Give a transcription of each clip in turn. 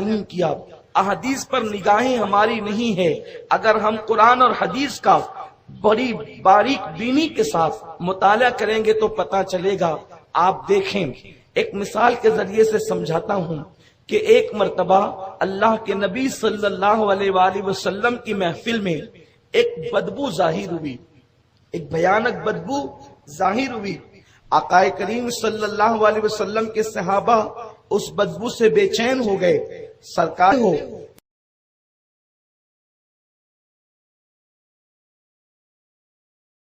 ترمیم کیا۔ احادیث پر نگاہیں ہماری نہیں ہے، اگر ہم قرآن اور حدیث کا بڑی باریک بینی کے ساتھ مطالعہ کریں گے تو پتہ چلے گا۔ آپ دیکھیں، ایک مثال کے ذریعے سے سمجھاتا ہوں کہ ایک مرتبہ اللہ کے نبی صلی اللہ علیہ وآلہ وسلم کی محفل میں ایک بدبو ظاہر ہوئی، ایک بھیانک بدبو ظاہر ہوئی۔ آقا کریم صلی اللہ علیہ وسلم کے صحابہ اس بدبو سے بے چین ہو گئے۔ سرکار ہو،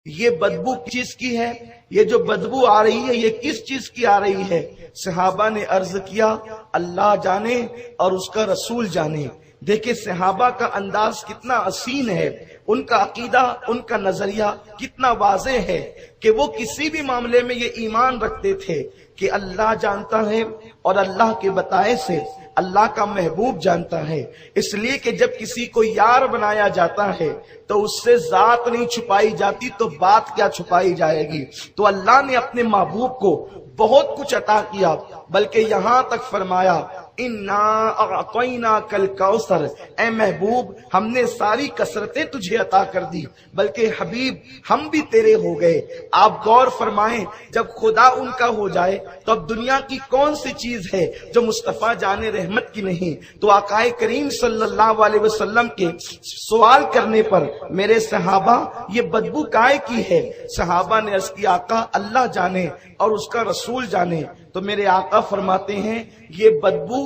یہ بدبو کس چیز کی ہے؟ یہ جو بدبو آ رہی ہے یہ کس چیز کی آ رہی ہے؟ صحابہ نے عرض کیا اللہ جانے اور اس کا رسول جانے۔ دیکھیں صحابہ کا انداز کتنا حسین ہے، ان کا عقیدہ، ان کا نظریہ کتنا واضح ہے کہ وہ کسی بھی معاملے میں یہ ایمان رکھتے تھے کہ اللہ جانتا ہے اور اللہ کے بتائے سے اللہ کا محبوب جانتا ہے۔ اس لیے کہ جب کسی کو یار بنایا جاتا ہے تو اس سے ذات نہیں چھپائی جاتی تو بات کیا چھپائی جائے گی۔ تو اللہ نے اپنے محبوب کو بہت کچھ عطا کیا، بلکہ یہاں تک فرمایا انا اعطیناک الکوثر، اے محبوب ہم نے ساری کثرتیں تجھے عطا کر دی، بلکہ حبیب ہم بھی تیرے ہو گئے۔ آپ غور فرمائیں، جب خدا ان کا ہو جائے تو اب دنیا کی کون سی چیز ہے جو مصطفیٰ جان رحمت کی نہیں؟ تو آقا کریم صلی اللہ علیہ وسلم کے سوال کرنے پر میرے صحابہ یہ بدبو کائے کی ہے؟ صحابہ نے عرض کی آقا اللہ جانے اور اس کا رسول جانے۔ تو میرے آقا فرماتے ہیں یہ بدبو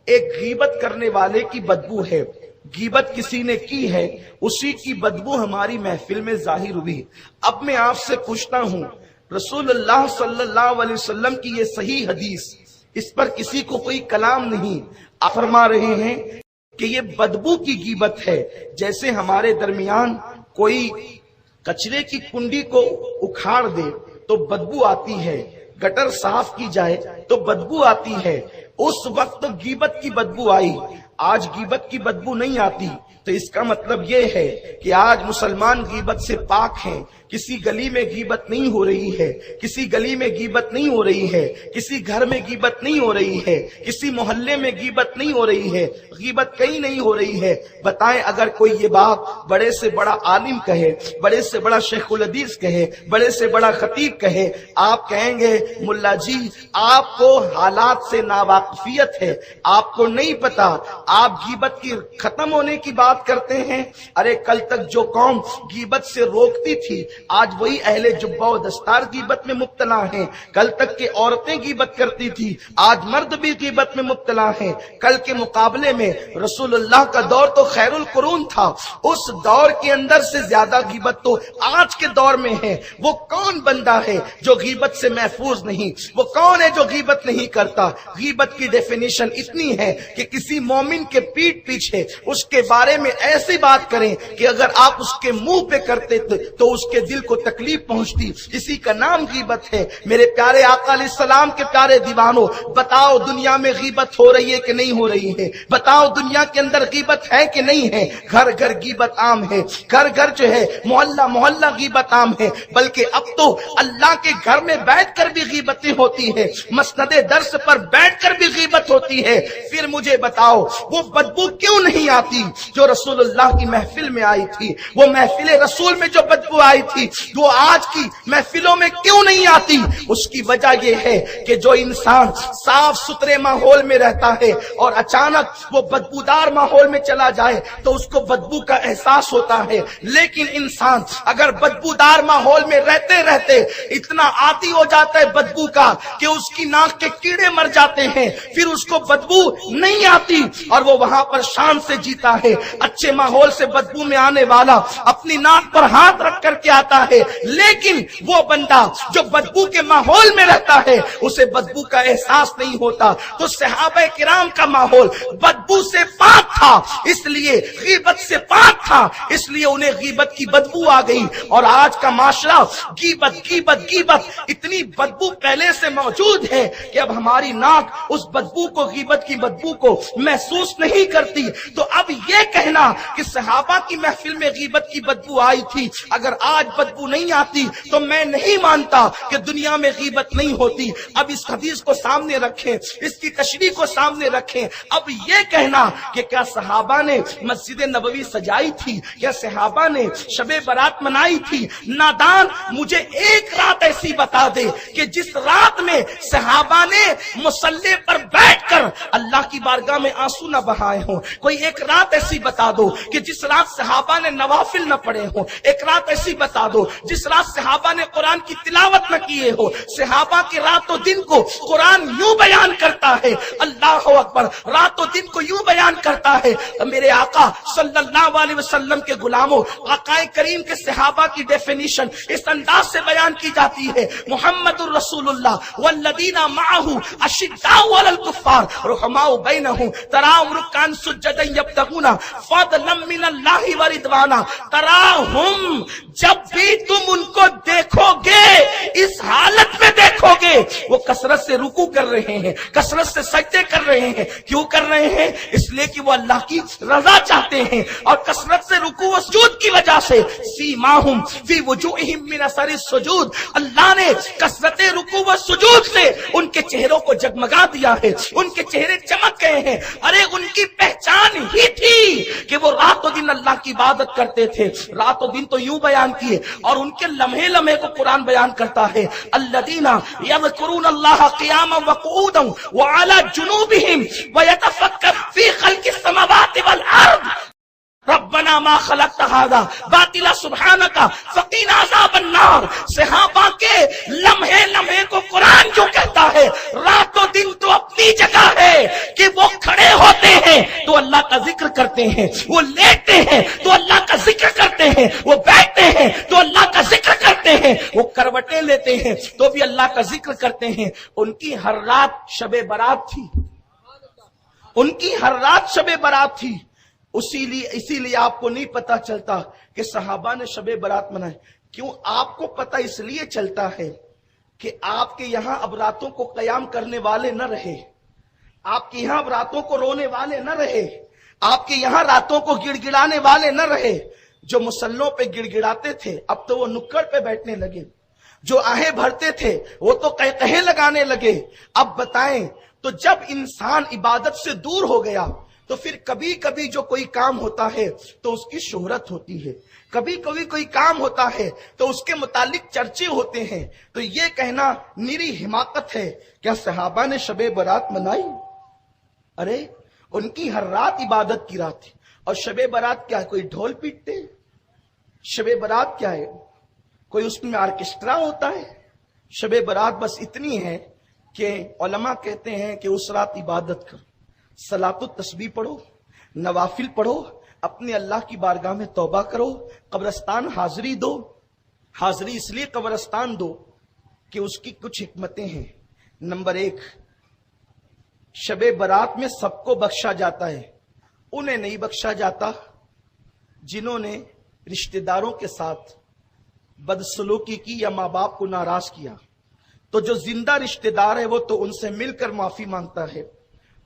ایک غیبت کرنے والے کی بدبو ہے، غیبت کسی نے کی ہے اسی کی بدبو ہماری محفل میں ظاہر ہوئی۔ اب میں آپ سے پوچھتا ہوں، رسول اللہ صلی اللہ علیہ وسلم کی یہ صحیح حدیث، اس پر کسی کو کوئی کلام نہیں، آپ فرما رہے ہیں کہ یہ بدبو کی غیبت ہے۔ جیسے ہمارے درمیان کوئی کچرے کی کنڈی کو اکھاڑ دے تو بدبو آتی ہے، گٹر صاف کی جائے تو بدبو آتی ہے، اس وقت غیبت کی بدبو آئی، آج غیبت کی بدبو نہیں آتی۔ تو اس کا مطلب یہ ہے کہ آج مسلمان غیبت سے پاک ہیں، کسی گلی میں غیبت نہیں ہو رہی ہے، کسی گلی میں غیبت نہیں ہو رہی ہے، کسی گھر میں غیبت نہیں ہو رہی ہے، کسی محلے میں غیبت نہیں ہو رہی ہے، غیبت کہیں نہیں ہو رہی ہے۔ بتائیں اگر کوئی یہ بات بڑے سے بڑا عالم کہے، بڑے سے بڑا شیخ الحدیث کہے، بڑے سے بڑا خطیب کہے، آپ کہیں گے ملا جی آپ کو حالات سے ناواقفیت ہے، آپ کو نہیں پتا، آپ غیبت کی ختم ہونے کی بات کرتے ہیں۔ ارے کل تک جو قوم غیبت سے روکتی تھی آج وہی اہل جبہ و دستار غیبت میں مبتلا ہیں۔ کل تک کے عورتیں غیبت کرتی تھی آج مرد بھی غیبت میں مبتلا ہیں۔ کل کے مقابلے میں رسول اللہ کا دور تو خیر القرون تھا، اس دور کے اندر سے زیادہ غیبت تو آج کے دور میں ہے۔ وہ کون بندہ ہے جو غیبت سے محفوظ نہیں؟ وہ کون ہے جو غیبت نہیں کرتا؟ غیبت کی ڈیفینیشن اتنی ہے کہ کسی مومن کے پیٹھ پیچھے اس کے بارے میں ایسی بات کریں کہ اگر آپ اس کے منہ پہ کرتے تو اس کے دل کو تکلیف پہنچتی، اسی کا نام غیبت ہے۔ میرے پیارے آقا علیہ السلام کے پیارے دیوانوں، بتاؤ دنیا میں غیبت ہو رہی ہے کہ نہیں ہو رہی ہے؟ بتاؤ دنیا کے اندر غیبت ہے کہ نہیں ہے؟ گھر گھر غیبت عام ہے، گھر گھر جو ہے محلہ محلہ غیبت عام ہے، بلکہ اب تو اللہ کے گھر میں بیٹھ کر بھی غیبتیں ہوتی ہے، مسند درس پر بیٹھ کر بھی غیبت ہوتی ہے۔ پھر مجھے بتاؤ وہ بدبو کیوں نہیں آتی جو رسول اللہ کی محفل میں آئی تھی؟ وہ محفل رسول میں جو بدبو آئی تھی وہ آج کی محفلوں میں کیوں نہیں آتی؟ اس کی وجہ یہ ہے کہ جو انسان صاف ستھرے ماحول میں رہتا ہے اور اچانک وہ بدبودار ماحول میں چلا جائے تو اس کو بدبو کا احساس ہوتا ہے، لیکن انسان اگر بدبودار ماحول میں رہتے رہتے اتنا عادی ہو جاتا ہے بدبو کا کہ اس کی ناک کے کیڑے مر جاتے ہیں، پھر اس کو بدبو نہیں آتی اور وہ وہاں پر شان سے جیتا ہے۔ اچھے ماحول سے بدبو میں آنے والا اپنی ناک پر ہاتھ رکھ کر کے آتا ہے، لیکن وہ بندہ جو بدبو کے ماحول میں رہتا ہے اسے بدبو کا احساس نہیں ہوتا۔ تو صحابہ کرام کا ماحول بدبو سے پاک تھا، اس لیے غیبت سے پاک تھا، اس لیے انہیں غیبت کی بدبو آ گئی۔ اور آج کا معاشرہ غیبت غیبت غیبت اتنی بدبو پہلے سے موجود ہے کہ اب ہماری ناک اس بدبو کو، غیبت کی بدبو کو محسوس نہیں کرتی۔ تو اب یہ کہنا کہنا کہ صحابہ کی محفل میں غیبت کی بدبو آئی تھی، اگر آج بدبو نہیں آتی تو میں نہیں مانتا کہ دنیا میں غیبت نہیں ہوتی۔ اب اس حدیث کو سامنے رکھیں، اس کی تشریح کو سامنے رکھیں۔ اب یہ کہنا کہ کیا صحابہ نے مسجد نبوی سجائی تھی، کیا صحابہ نے شب برات منائی تھی؟ نادان، مجھے ایک رات ایسی بتا دے کہ جس رات میں صحابہ نے مصلی پر بیٹھ کر اللہ کی بارگاہ میں آنسو نہ بہائے ہوں۔ کوئی ایک رات ایسی بتا دو کہ جس رات صحابہ نے نوافل نہ پڑھے ہوں۔ ایک رات ایسی بتا دو جس رات صحابہ نے قرآن کی تلاوت نہ کیے ہو۔ صحابہ کے رات و دن کو قرآن یوں بیان کرتا ہے، اللہ اکبر، رات و دن کو یوں بیان کرتا ہے۔ میرے آقا صلی اللہ علیہ وسلم کے غلاموں، آقا کریم کے صحابہ کی ڈیفینیشن اس انداز سے بیان کی جاتی ہے، محمد الرسول اللہ والذین معہ اشداء علی الکفار رحماء بینہم تراہم رکعا سجدا یبتغون فضلا من اللہ ورضوانا۔ تراہم، جب بھی تم ان کو دیکھو گے اس حالت میں دیکھو گے وہ کثرت سے رکوع کر رہے ہیں، کثرت سے سجدے کر رہے ہیں۔ کیوں کر رہے ہیں؟ اس لیے کہ وہ اللہ کی رضا چاہتے ہیں، اور کثرت سے رکوع و سجود کی وجہ سے سیماہم فی وجوہہم من اثر السجود، اللہ نے کثرت رکوع و سجود سے ان کے چہروں کو جگمگا دیا ہے، ان کے چہرے چمک گئے ہیں۔ ارے ان کی پہچان ہی تھی کہ وہ رات و دن اللہ کی عبادت کرتے تھے۔ رات و دن تو یوں بیان کیے، اور ان کے لمحے لمحے کو قرآن بیان کرتا ہے، الذین یذکرون اللہ قیاما وقعودا وعلی جنوبہم ویتفکرون فی خلق السماوات والارض ربنا ما خلقت هذا باطلا سبحانک فقنا عذاب النار۔ صحابہ کے لمحے لمحے کو قرآن جو کہتا ہے، رات و دن تو اپنی جگہ ہے کہ وہ کھڑے ہوتے ہیں تو اللہ کا ذکر کرتے ہیں، وہ لیٹتے ہیں تو اللہ کا ذکر کرتے ہیں، وہ بیٹھتے ہیں تو اللہ کا ذکر کرتے ہیں، وہ کروٹیں لیتے ہیں تو بھی اللہ کا ذکر کرتے ہیں۔ ان کی ہر رات شب برات تھی، ان کی ہر رات شب برات تھی۔ اسی لیے آپ کو نہیں پتا چلتا کہ صحابہ نے شب برات منائے۔ کیوں آپ کو پتا اس لیے چلتا ہے کہ آپ کے یہاں اب راتوں کو قیام کرنے والے نہ رہے، آپ کے یہاں اب راتوں کو رونے والے نہ رہے، آپ کے یہاں راتوں کو گڑ گڑانے والے نہ رہے۔ جو مسلوں پہ گڑ گڑاتے تھے اب تو وہ نکڑ پہ بیٹھنے لگے، جو آہیں بھرتے تھے وہ تو قہقہے لگانے لگے۔ اب بتائیں، تو جب انسان عبادت سے دور ہو گیا تو پھر کبھی کبھی جو کوئی کام ہوتا ہے تو اس کی شہرت ہوتی ہے، کبھی کبھی کوئی کام ہوتا ہے تو اس کے متعلق چرچے ہوتے ہیں۔ تو یہ کہنا میری حماقت ہے۔ کیا صحابہ نے شب برات منائی؟ ارے ان کی ہر رات عبادت کی رات تھی۔ اور شب برات کیا ہے؟ کوئی ڈھول پیٹتے؟ شب برات کیا ہے؟ کوئی اس میں آرکیسٹرا ہوتا ہے؟ شب برات بس اتنی ہے کہ علماء کہتے ہیں کہ اس رات عبادت کرو، صلاۃ التسبیح پڑھو، نوافل پڑھو، اپنے اللہ کی بارگاہ میں توبہ کرو، قبرستان حاضری دو۔ حاضری اس لیے قبرستان دو کہ اس کی کچھ حکمتیں ہیں۔ نمبر 1، شب برات میں سب کو بخشا جاتا ہے، انہیں نہیں بخشا جاتا جنہوں نے رشتہ داروں کے ساتھ بدسلوکی کی یا ماں باپ کو ناراض کیا۔ تو جو زندہ رشتہ دار ہے وہ تو ان سے مل کر معافی مانگتا ہے،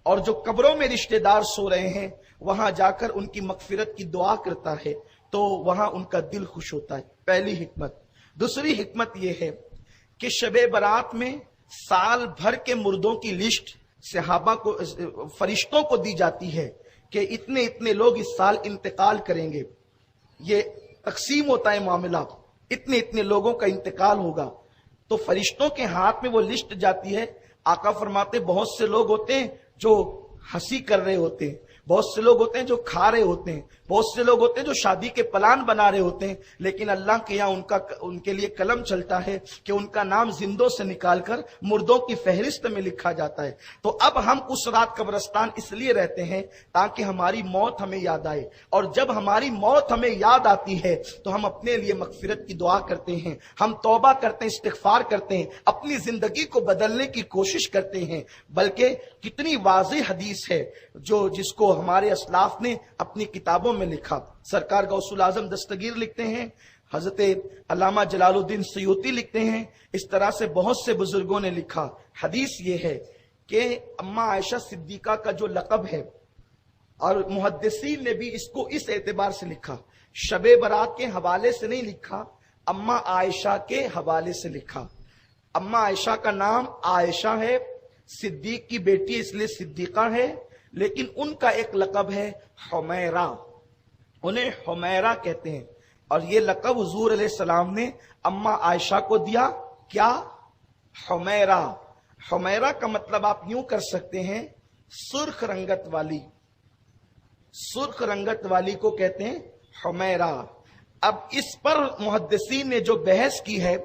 اور جو قبروں میں رشتہ دار سو رہے ہیں وہاں جا کر ان کی مغفرت کی دعا کرتا ہے تو وہاں ان کا دل خوش ہوتا ہے۔ پہلی حکمت۔ دوسری حکمت یہ ہے کہ شب برات میں سال بھر کے مردوں کی لسٹ صحابہ کو، فرشتوں کو دی جاتی ہے کہ اتنے اتنے لوگ اس سال انتقال کریں گے۔ یہ تقسیم ہوتا ہے معاملہ، اتنے اتنے لوگوں کا انتقال ہوگا تو فرشتوں کے ہاتھ میں وہ لسٹ جاتی ہے۔ آقا فرماتے بہت سے لوگ ہوتے ہیں جو ہنسی کر رہے ہوتے ہیں، بہت سے لوگ ہوتے ہیں جو کھا رہے ہوتے ہیں، بہت سے لوگ ہوتے ہیں جو شادی کے پلان بنا رہے ہوتے ہیں، لیکن اللہ کے یہاں ان کے لیے قلم چلتا ہے کہ ان کا نام زندوں سے نکال کر مردوں کی فہرست میں لکھا جاتا ہے۔ تو اب ہم اس رات قبرستان اس لیے رہتے ہیں تاکہ ہماری موت ہمیں یاد آئے، اور جب ہماری موت ہمیں یاد آتی ہے تو ہم اپنے لیے مغفرت کی دعا کرتے ہیں، ہم توبہ کرتے ہیں، استغفار کرتے ہیں، اپنی زندگی کو بدلنے کی کوشش کرتے ہیں۔ بلکہ کتنی واضح حدیث ہے جس کو ہمارے اسلاف نے اپنی کتابوں میں لکھا۔ سرکار غوث الاعظم دستگیر لکھتے ہیں، حضرت علامہ جلال الدین سیوطی لکھتے ہیں، اس طرح سے بہت سے بزرگوں نے لکھا۔ حدیث یہ ہے کہ اماں عائشہ صدیقہ کا جو لقب ہے اور محدثین نے بھی اس کو اس اعتبار سے لکھا، شب برات کے حوالے سے نہیں لکھا، اماں عائشہ کے حوالے سے لکھا۔ اماں عائشہ کا نام عائشہ ہے، صدیق کی بیٹی اس لیے صدیقہ ہے، لیکن ان کا ایک لقب ہے حمیرہ، انہیں حمیرہ کہتے ہیں، اور یہ لقب حضور علیہ السلام نے اماں عائشہ کو دیا، کیا؟ حمیرہ۔ حمیرہ کا مطلب آپ یوں کر سکتے ہیں سرخ رنگت والی، سرخ رنگت والی کو کہتے ہیں حمیرہ۔ اب اس پر محدثین نے جو بحث کی ہے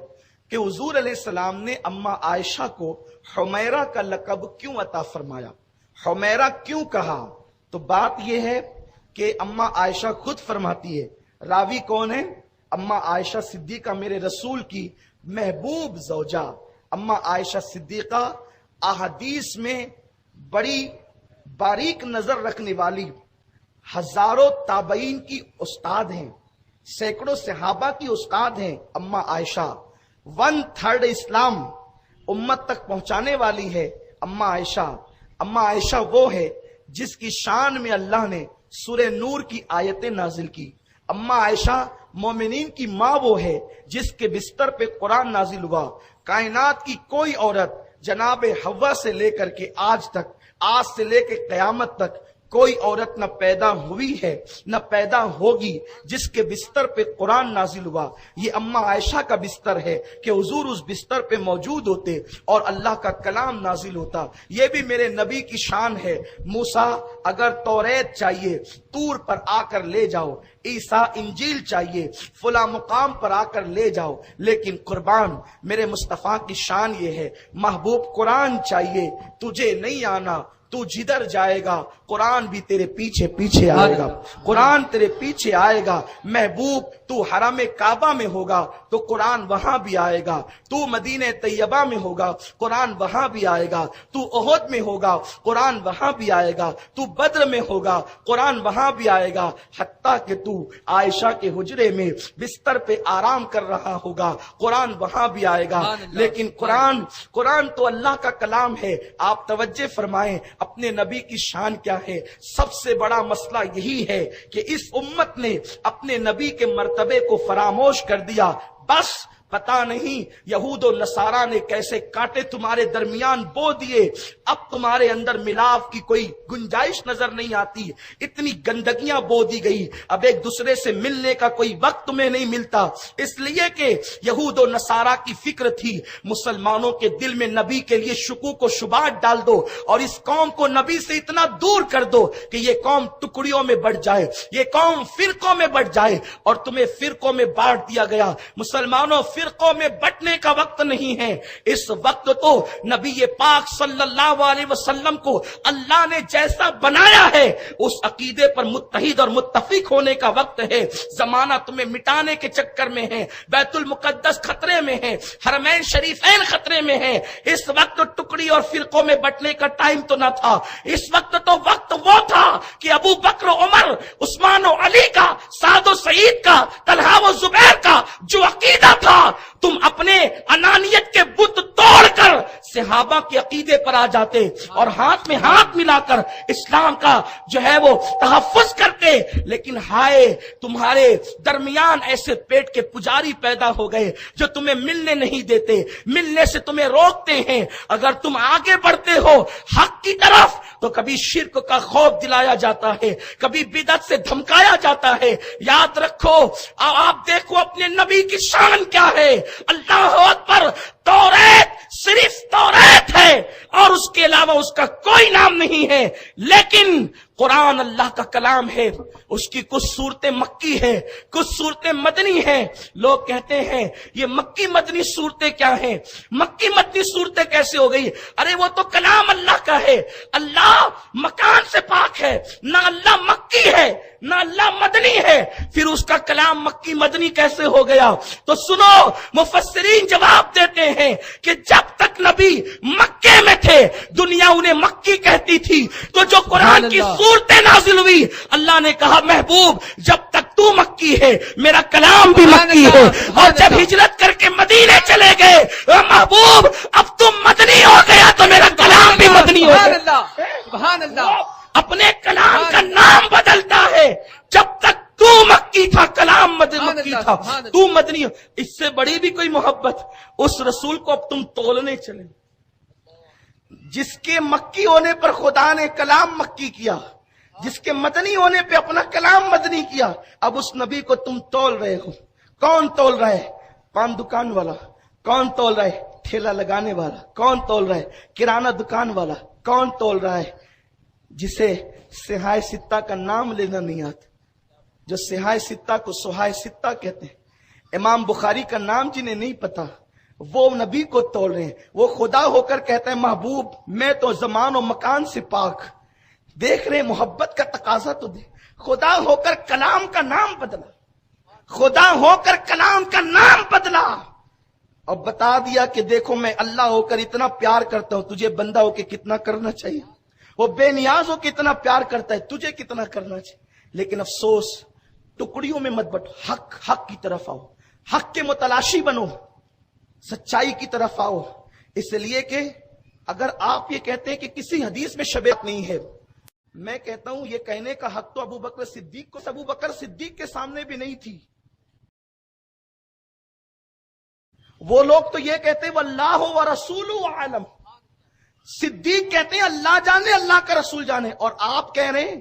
کہ حضور علیہ السلام نے اماں عائشہ کو حمیرہ کا لقب کیوں عطا فرمایا، حمیرہ کیوں کہا، تو بات یہ ہے کہ اماں عائشہ خود فرماتی ہے، راوی کون ہے؟ اماں عائشہ صدیقہ، میرے رسول کی محبوب زوجہ اماں عائشہ صدیقہ، احادیث میں بڑی باریک نظر رکھنے والی، ہزاروں تابعین کی استاد ہیں، سینکڑوں صحابہ کی استاد ہیں اماں عائشہ، 1/3 اسلام امت تک پہنچانے والی ہے اماں عائشہ۔ اماں عائشہ وہ ہے جس کی شان میں اللہ نے سورہ نور کی آیتیں نازل کی۔ اماں عائشہ مومنین کی ماں وہ ہے جس کے بستر پہ قرآن نازل ہوا۔ کائنات کی کوئی عورت جناب حوا سے لے کر کے آج تک، آج سے لے کے قیامت تک کوئی عورت نہ پیدا ہوئی ہے نہ پیدا ہوگی جس کے بستر پہ قرآن نازل ہوا۔ یہ اماں عائشہ کا بستر ہے کہ حضور اس بستر پہ موجود ہوتے اور اللہ کا کلام نازل ہوتا۔ یہ بھی میرے نبی کی شان ہے۔ موسیٰ اگر توریت چاہیے طور پر آ کر لے جاؤ، عیسیٰ انجیل چاہیے فلاں مقام پر آ کر لے جاؤ، لیکن قربان میرے مصطفیٰ کی شان یہ ہے، محبوب قرآن چاہیے تجھے نہیں آنا، تو جدھر جائے گا قرآن بھی تیرے پیچھے پیچھے آئے گا، قرآن تیرے پیچھے آئے گا۔ محبوب تو حرم کعبہ میں ہوگا تو قرآن وہاں بھی آئے گا، تو مدینہ طیبہ میں ہوگا قرآن وہاں بھی آئے گا، تو احد میں ہوگا قرآن وہاں بھی آئے گا، تو بدر میں ہوگا قرآن وہاں بھی آئے گا، حتیٰ کہ تو عائشہ کے حجرے میں بستر پہ آرام کر رہا ہوگا قرآن وہاں بھی آئے گا۔ لیکن قرآن تو اللہ کا کلام ہے۔ آپ توجہ فرمائیں اپنے نبی کی شان کیا ہے۔ سب سے بڑا مسئلہ یہی ہے کہ اس امت نے اپنے نبی کے مرتبے کو فراموش کر دیا۔ بس پتا نہیں یہود و نصارہ نے کیسے کانٹے تمہارے درمیان بو دیے، اب تمہارے اندر ملاپ کی کوئی گنجائش نظر نہیں آتی، اتنی گندگیاں بو دی گئی، اب ایک دوسرے سے ملنے کا کوئی وقت تمہیں نہیں ملتا، اس لیے کہ یہود و نصارہ کی فکر تھی مسلمانوں کے دل میں نبی کے لیے شکوک و شبہات ڈال دو اور اس قوم کو نبی سے اتنا دور کر دو کہ یہ قوم ٹکڑیوں میں بٹ جائے، یہ قوم فرقوں میں بٹ جائے، اور تمہیں فرقوں میں بانٹ دیا گیا۔ مسلمانوں فرقوں میں بٹنے کا وقت نہیں ہے، اس وقت تو نبی پاک صلی اللہ علیہ وسلم کو اللہ نے جیسا بنایا ہے اس عقیدے پر متحد اور متفق ہونے کا وقت ہے۔ زمانہ تمہیں مٹانے کے چکر میں ہے، بیت المقدس خطرے میں ہے، حرمین شریفین خطرے میں ہے۔ اس وقت ٹکڑی اور فرقوں میں بٹنے کا ٹائم تو نہ تھا، اس وقت تو وقت وہ تھا کہ ابو بکر، عمر، عثمان و علی کا، سعد و سعید کا، طلحہ و زبیر کا جو عقیدہ تھا، تم اپنے انانیت کے بت توڑ کر صحابہ کے عقیدے پر آ جاتے اور ہاتھ میں ہاتھ ملا کر اسلام کا جو ہے وہ تحفظ کرتے۔ لیکن ہائے تمہارے درمیان ایسے پیٹ کے پجاری پیدا ہو گئے جو تمہیں ملنے نہیں دیتے، ملنے سے تمہیں روکتے ہیں۔ اگر تم آگے بڑھتے ہو حق کی طرف تو کبھی شرک کا خوف دلایا جاتا ہے، کبھی بدعت سے دھمکایا جاتا ہے۔ یاد رکھو، آپ دیکھو اپنے نبی کی شان کیا ہے۔ اللہ اکبر، توریت صرف توریت ہے اور اس کے علاوہ اس کا کوئی نام نہیں ہے، لیکن قرآن اللہ کا کلام ہے، اس کی کچھ صورتیں مکی ہیں، کچھ صورتیں مدنی ہیں۔ لوگ کہتے ہیں یہ مکی مدنی صورتیں کیا ہیں، مکی مدنی صورتیں کیسے ہو گئی؟ ارے وہ تو کلام اللہ کا ہے، اللہ مکان سے پاک ہے، نہ اللہ مکی ہے نہ اللہ مدنی ہے، پھر اس کا کلام مکی مدنی کیسے ہو گیا؟ تو سنو، مفسرین جواب دیتے ہیں کہ جب تک نبی مکے میں تھے دنیا انہیں مکی کہتی تھی، تو جو قرآن کی صورتیں نازل ہوئی اللہ نے کہا محبوب جب تک تو مکی ہے میرا کلام بھی مکی ہے، اور جب ہجرت کر کے مدینے چلے گئے محبوب اب تم مدنی ہو گیا تو میرا کلام بھی مدنی ہو گیا۔ سبحان اللہ، اپنے کلام کا نام مکی تھا، تو مدنی. اس سے بڑی بھی کوئی محبت اس رسول کو اب تم تولنے چلے جس کے مکی ہونے پر خدا نے کلام مکی کیا، جس کے مدنی ہونے پہ اپنا کلام مدنی کیا. اب اس نبی کو تم تول رہے ہو. کون تول رہا ہے؟ پان دکان والا. کون تول رہا ہے؟ ٹھیلا لگانے والا. کون تول رہا ہے؟ کرانہ دکان والا. کون تول رہا ہے؟ جسے سہائے ستہ کا نام لینا نہیں آتا، جو سہائے ستہ کو سہائے ستہ کہتے ہیں. امام بخاری کا نام جنہیں نہیں پتا وہ نبی کو تول رہے ہیں. وہ خدا ہو کر کہتا ہے محبوب میں تو زمان و مکان سے پاک. دیکھ رہے محبت کا تقاضا تو دے. خدا ہو کر کلام کا نام بدلا، خدا ہو کر کلام کا نام بدلا اور بتا دیا کہ دیکھو میں اللہ ہو کر اتنا پیار کرتا ہوں، تجھے بندہ ہو کے کتنا کرنا چاہیے. وہ بے نیاز ہو کے اتنا پیار کرتا ہے، تجھے کتنا کرنا چاہیے. لیکن افسوس ٹکڑیوں میں مت بٹو. حق کی طرف آؤ، حق کے متلاشی بنو، سچائی کی طرف آؤ. اس لیے کہ اگر آپ یہ کہتے ہیں کہ کسی حدیث میں شبیہت نہیں ہے، میں کہتا ہوں یہ کہنے کا حق تو ابو بکر صدیق کو، ابو بکر صدیق کے سامنے بھی نہیں تھی. وہ لوگ تو یہ کہتے ہیں واللہ ورسولہ عالم. صدیق کہتے ہیں اللہ جانے، اللہ کا رسول جانے. اور آپ کہہ رہے ہیں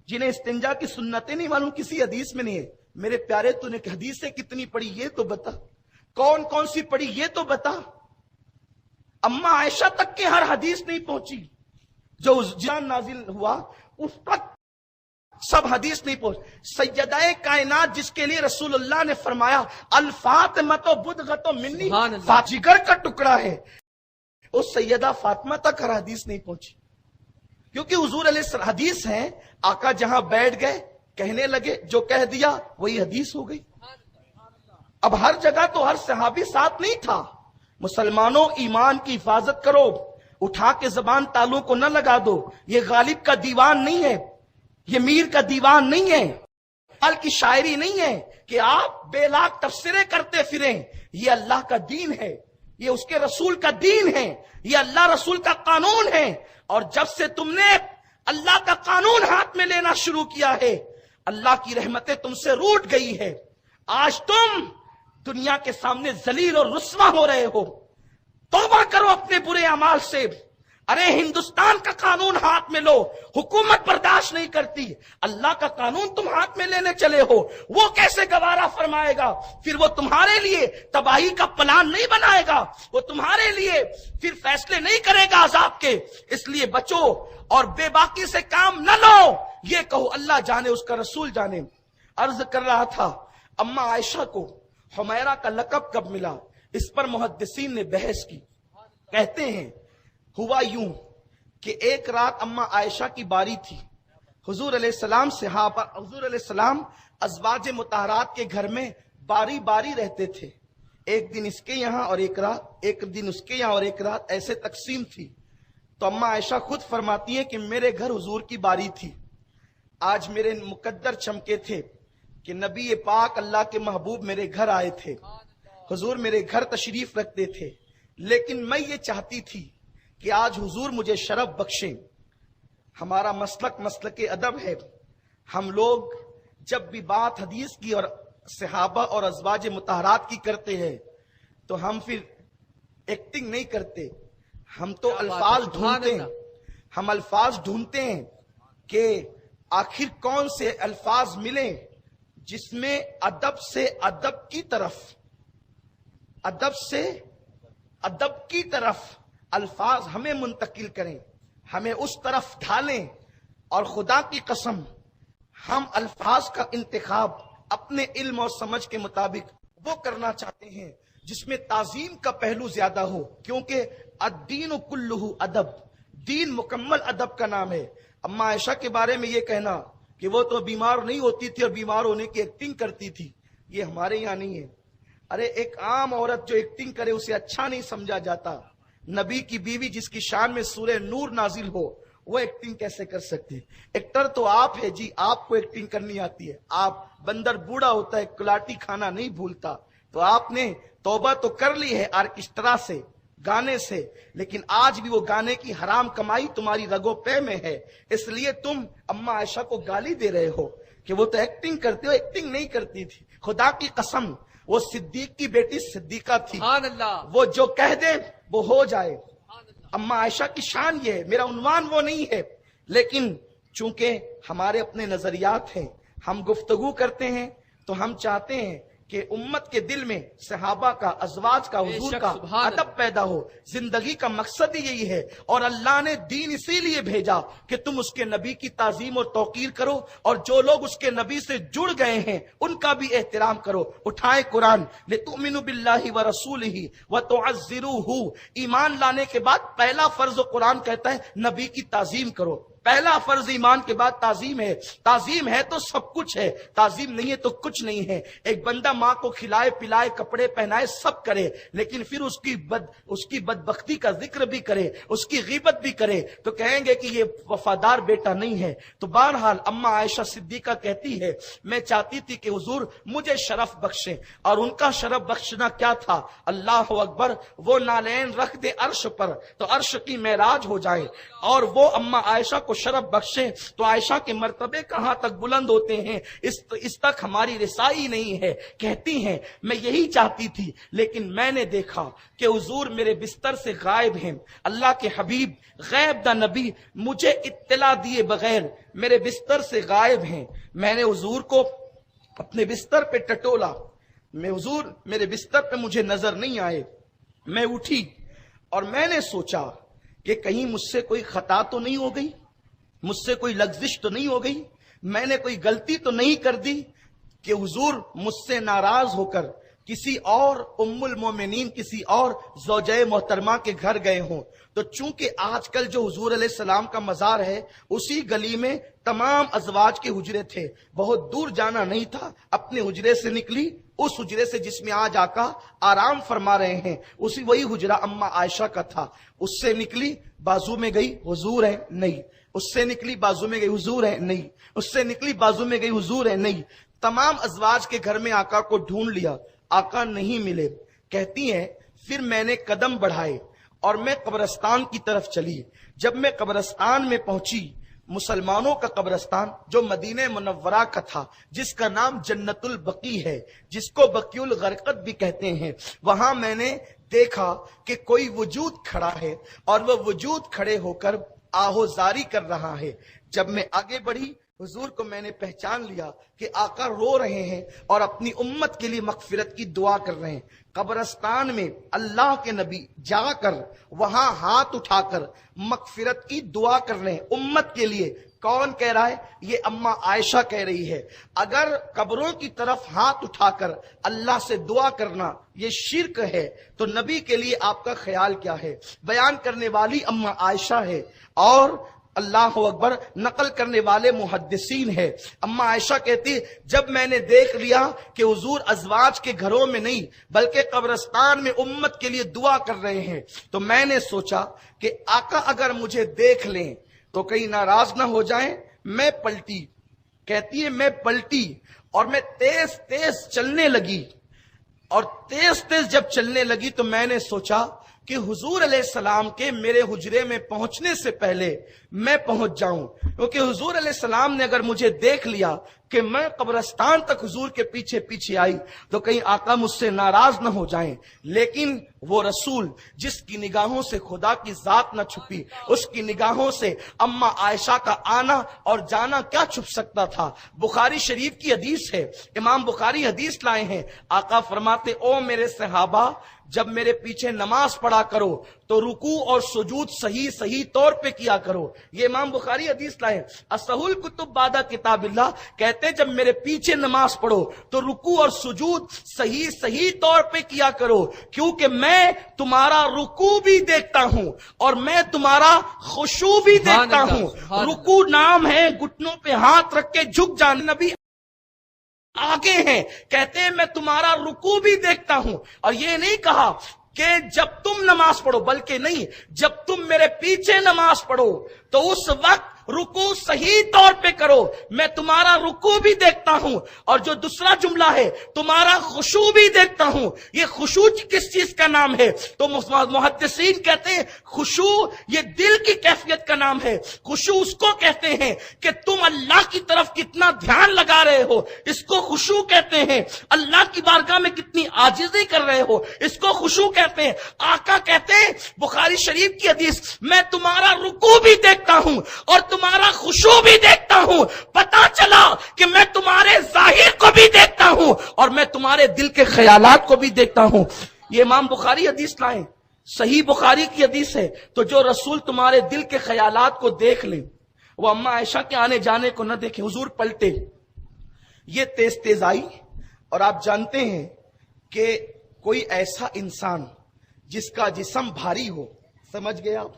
جنہیں استنجا کی سنتیں نہیں معلوم، کسی حدیث میں نہیں ہے. میرے پیارے تو نے حدیثیں کتنی پڑھی یہ تو بتا، کون کون سی پڑھی یہ تو بتا. اما عائشہ تک کے ہر حدیث نہیں پہنچی جو جان نازل ہوا اس تک سب حدیث نہیں پہنچ. سیدہ کائنات جس کے لیے رسول اللہ نے فرمایا الفاطمہ تو بدغت منی، جگر کا ٹکڑا ہے، اس سیدہ فاطمہ تک ہر حدیث نہیں پہنچی. کیونکہ حضور علیہ السلام حدیث ہیں، آقا جہاں بیٹھ گئے کہنے لگے، جو کہہ دیا وہی حدیث ہو گئی. اب ہر جگہ تو ہر صحابی ساتھ نہیں تھا. مسلمانوں ایمان کی حفاظت کرو، اٹھا کے زبان تالوں کو نہ لگا دو. یہ غالب کا دیوان نہیں ہے، یہ میر کا دیوان نہیں ہے، ال کی شاعری نہیں ہے کہ آپ بے لاکھ تفسیریں کرتے پھریں. یہ اللہ کا دین ہے، یہ اس کے رسول کا دین ہے، یہ اللہ رسول کا قانون ہے. اور جب سے تم نے اللہ کا قانون ہاتھ میں لینا شروع کیا ہے، اللہ کی رحمتیں تم سے روٹ گئی ہے. آج تم دنیا کے سامنے ذلیل اور رسوا ہو رہے ہو. توبہ کرو اپنے برے اعمال سے. ارے ہندوستان کا قانون ہاتھ میں لو، حکومت برداشت نہیں کرتی، اللہ کا قانون تم ہاتھ میں لینے چلے ہو. وہ کیسے گوارا فرمائے گا؟ پھر وہ تمہارے لیے تباہی کا پلان نہیں بنائے گا، وہ تمہارے لیے پھر فیصلے نہیں کرے گا عذاب کے. اس لیے بچو اور بے باکی سے کام نہ لو. یہ کہو اللہ جانے، اس کا رسول جانے. عرض کر رہا تھا اما عائشہ کو حمیرہ کا لقب کب ملا، اس پر محدثین نے بحث کی. کہتے ہیں ہوا یوں کہ ایک رات اما عائشہ کی باری تھی. حضور علیہ السلام صحابہ، حضور علیہ السلام ازواج مطہرات کے گھر میں باری باری رہتے تھے. ایک دن اس کے یہاں اور ایک دن اس کے یہاں اور ایک رات ایسے تقسیم تھی. تو اما عائشہ خود فرماتی ہیں کہ میرے گھر حضور کی باری تھی. آج میرے مقدر چمکے تھے کہ نبی پاک اللہ کے محبوب میرے گھر آئے تھے، حضور میرے گھر تشریف رکھتے تھے. لیکن میں یہ چاہتی تھی کہ آج حضور مجھے شرف بخشیں. ہمارا مسلک ادب ہے. ہم لوگ جب بھی بات حدیث کی اور صحابہ اور ازواج مطہرات کی کرتے ہیں تو ہم پھر ایکٹنگ نہیں کرتے، ہم تو الفاظ ڈھونڈتے ہیں. ہم الفاظ ڈھونڈتے ہیں کہ آخر کون سے الفاظ ملیں جس میں ادب سے ادب کی طرف الفاظ ہمیں منتقل کریں، ہمیں اس طرف ڈھالیں. اور خدا کی قسم ہم الفاظ کا انتخاب اپنے علم اور سمجھ کے مطابق وہ کرنا چاہتے ہیں جس میں تعظیم کا پہلو زیادہ ہو. کیونکہ الدین کلہ ادب، دین مکمل ادب کا نام ہے. اما عائشہ کے بارے میں یہ کہنا کہ وہ تو بیمار نہیں ہوتی تھی اور بیمار ہونے کی ایکٹنگ کرتی تھی، یہ ہمارے یہاں نہیں ہے. ارے ایک عام عورت جو ایکٹنگ کرے اسے اچھا نہیں سمجھا جاتا. نبی کی بیوی جس کی شان میں سورہ نور نازل ہو وہ ایکٹنگ کیسے کر سکتے؟ ایکٹر تو آپ ہے جی، آپ کو ایکٹنگ کرنی آتی ہے. آپ بندر بوڑھا ہوتا ہے کلاٹی کھانا نہیں بھولتا. تو آپ نے توبہ تو کر لی ہے آرکسٹرا سے، گانے سے، لیکن آج بھی وہ گانے کی حرام کمائی تمہاری رگوں پے میں ہے. اس لیے تم اما عائشہ کو گالی دے رہے ہو. کہ وہ تو ایکٹنگ کرتی ہو، ایکٹنگ نہیں کرتی تھی. خدا کی قسم وہ صدیق کی بیٹی صدیقہ تھی. سبحان اللہ. وہ جو کہہ دے وہ ہو جائے. اما عائشہ کی شان یہ ہے. میرا عنوان وہ نہیں ہے، لیکن چونکہ ہمارے اپنے نظریات ہیں، ہم گفتگو کرتے ہیں، تو ہم چاہتے ہیں کہ امت کے دل میں صحابہ کا، ازواج کا، حضور کا ادب پیدا ہو. زندگی کا مقصد ہی یہی ہے، اور اللہ نے دین اسی لیے بھیجا کہ تم اس کے نبی کی تعظیم اور توقیر کرو، اور جو لوگ اس کے نبی سے جڑ گئے ہیں ان کا بھی احترام کرو. اٹھائے قرآن، لِتُؤْمِنُوا بِاللَّهِ وَرَسُولِهِ وَتُعَزِّرُوهُ. ایمان لانے کے بعد پہلا فرض قرآن کہتا ہے نبی کی تعظیم کرو. پہلا فرض ایمان کے بعد تعظیم ہے. تعظیم ہے تو سب کچھ ہے، تعظیم نہیں ہے تو کچھ نہیں ہے. ایک بندہ ماں کو کھلائے پلائے، کپڑے پہنائے، سب کرے، لیکن پھر اس کی بدبختی کا ذکر بھی کرے، اس کی غیبت بھی کرے، تو کہیں گے کہ یہ وفادار بیٹا نہیں ہے. تو بہرحال اما عائشہ صدیقہ کہتی ہے میں چاہتی تھی کہ حضور مجھے شرف بخشیں. اور ان کا شرف بخشنا کیا تھا؟ اللہ اکبر، وہ نالین رکھ دے عرش پر تو عرش کی معراج ہو جائے، اور وہ اما عائشہ کو شرف بخشیں تو عائشہ کے مرتبے کہاں تک بلند ہوتے ہیں، اس تک ہماری رسائی نہیں ہے. کہتی ہیں میں یہی چاہتی تھی، لیکن میں نے دیکھا کہ حضور میرے بستر سے غائب ہیں. اللہ کے حبیب غیب دا نبی مجھے اطلاع دیے بغیر میرے بستر سے غائب ہیں. میں نے حضور کو اپنے بستر پہ ٹٹولا، حضور میرے بستر پہ مجھے نظر نہیں آئے. میں اٹھی اور میں نے سوچا کہ کہیں مجھ سے کوئی خطا تو نہیں ہو گئی، مجھ سے کوئی لغزش تو نہیں ہو گئی، میں نے کوئی غلطی تو نہیں کر دی کہ حضور مجھ سے ناراض ہو کر کسی اور ام المومنین، کسی اور زوجہ محترمہ کے گھر گئے ہوں. تو چونکہ آج کل جو حضور علیہ السلام کا مزار ہے اسی گلی میں تمام ازواج کے حجرے تھے، بہت دور جانا نہیں تھا. اپنے حجرے سے نکلی، اس حجرے سے جس میں آج آقا آرام فرما رہے ہیں وہی حجرہ اما عائشہ کا تھا. اس سے نکلی، بازو میں گئی، حضور ہے نہیں. اس سے نکلی، بازو میں گئی، حضور ہے نہیں. اس سے نکلی، بازو میں گئی، حضور ہے نہیں. تمام ازواج کے گھر میں آقا کو ڈھونڈ لیا، آقا نہیں ملے. کہتی ہیں پھر میں نے قدم بڑھائے اور میں قبرستان کی طرف چلی. جب میں قبرستان میں پہنچی، مسلمانوں کا قبرستان جو مدینہ منورہ کا تھا، جس کا نام جنت البقیع ہے، جس کو بقیع الغرقد بھی کہتے ہیں، وہاں میں نے دیکھا کہ کوئی وجود کھڑا ہے اور وہ وجود کھڑے ہو کر آہوزاری کر رہا ہے. جب میں آگے بڑھی، حضور کو میں نے پہچان لیا کہ آقا رو رہے ہیں اور اپنی امت کے لیے مغفرت کی دعا کر رہے ہیں. قبرستان میں اللہ کے نبی جا کر وہاں ہاتھ اٹھا کر مغفرت کی دعا کر رہے ہیں امت کے لیے. کون کہہ رہا ہے؟ یہ اما عائشہ کہہ رہی ہے. اگر قبروں کی طرف ہاتھ اٹھا کر اللہ سے دعا کرنا یہ شرک ہے تو نبی کے لیے آپ کا خیال کیا ہے؟ بیان کرنے والی اما عائشہ ہے اور اللہ اکبر نقل کرنے والے محدثین ہے. اما عائشہ کہتی جب میں نے دیکھ لیا کہ حضور ازواج کے گھروں میں نہیں بلکہ قبرستان میں امت کے لیے دعا کر رہے ہیں تو میں نے سوچا کہ آقا اگر مجھے دیکھ لیں تو کہیں ناراض نہ ہو جائیں. میں پلٹی، کہتی ہے میں پلٹی اور میں تیز تیز چلنے لگی، اور تیز تیز جب چلنے لگی تو میں نے سوچا کہ حضور علیہ السلام کے میرے حجرے میں پہنچنے سے پہلے میں پہنچ جاؤں، کیونکہ حضور علیہ السلام نے اگر مجھے دیکھ لیا کہ میں قبرستان تک حضور کے پیچھے پیچھے آئی تو کہیں آقا مجھ سے ناراض نہ ہو جائیں. لیکن وہ رسول جس کی نگاہوں سے خدا کی ذات نہ چھپی، اس کی نگاہوں سے اما عائشہ کا آنا اور جانا کیا چھپ سکتا تھا؟ بخاری شریف کی حدیث ہے، امام بخاری حدیث لائے ہیں. آقا فرماتے او میرے صحابہ، جب میرے پیچھے نماز پڑھا کرو تو رکوع اور سجود صحیح طور پہ کیا کرو. یہ امام بخاری حدیث لائے. اصح الکتب بعد کتاب اللہ کہتے ہیں جب میرے پیچھے نماز پڑھو تو رکوع اور سجود صحیح طور پہ کیا کرو، کیونکہ میں تمہارا رکوع بھی دیکھتا ہوں اور میں تمہارا خشوع بھی دیکھتا ہوں. رکوع نام ہے گھٹنوں پہ ہاتھ رکھ کے جھک جانا. نبی آگے ہیں، کہتے ہیں میں تمہارا رکوع بھی دیکھتا ہوں. اور یہ نہیں کہا کہ جب تم نماز پڑھو، بلکہ نہیں، جب تم میرے پیچھے نماز پڑھو تو اس وقت رکوع صحیح طور پہ کرو، میں تمہارا رکوع بھی دیکھتا ہوں، اور جو دوسرا جملہ ہے تمہارا خشوع بھی دیکھتا ہوں۔ یہ خشوع کس چیز کا نام ہے؟ تو محدثین کہتے ہیں خشوع یہ دل کی کیفیت کا نام ہے۔ خشوع اس کو کہتے ہیں کہ تم اللہ کی طرف کتنا دھیان لگا رہے ہو، اس کو خشوع کہتے ہیں۔ اللہ کی بارگاہ میں کتنی عاجزی کر رہے ہو، اس کو خشوع کہتے ہیں۔ آقا کہتے ہیں بخاری شریف کی حدیث، میں تمہارا رکوع بھی دیکھتا ہوں اور تمہارا خشوع بھی دیکھتا ہوں، پتا چلا کہ میں تمہارے ظاہر کو بھی دیکھتا ہوں اور میں تمہارے دل کے خیالات کو بھی دیکھتا ہوں۔ یہ امام بخاری حدیث لائیں، صحیح بخاری کی حدیث ہے۔ تو جو رسول تمہارے دل کے خیالات کو دیکھ لیں، وہ اماں عائشہ کے آنے جانے کو نہ دیکھیں۔ حضور پلٹے، یہ تیز تیز آئی، اور آپ جانتے ہیں کہ کوئی ایسا انسان جس کا جسم بھاری ہو، سمجھ گئے آپ،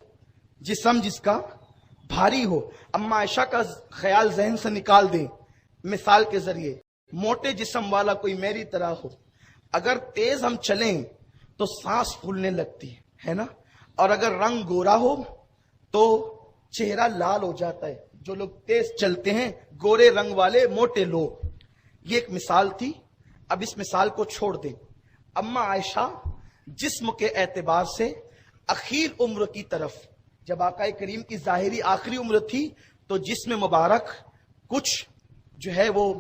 جسم جس کا بھاری ہو، اماں عائشہ کا خیال ذہن سے نکال دیں۔ مثال کے ذریعے موٹے جسم والا کوئی میری طرح ہو، اگر تیز ہم چلیں تو سانس پھولنے لگتی ہے نا، اور اگر رنگ گورا ہو تو چہرہ لال ہو جاتا ہے۔ جو لوگ تیز چلتے ہیں، گورے رنگ والے موٹے لوگ، یہ ایک مثال تھی۔ اب اس مثال کو چھوڑ دیں۔ اماں عائشہ جسم کے اعتبار سے اخیر عمر کی طرف، جب آقا کریم کی ظاہری آخری عمر تھی تو جسم مبارک کچھ جو ہے وہ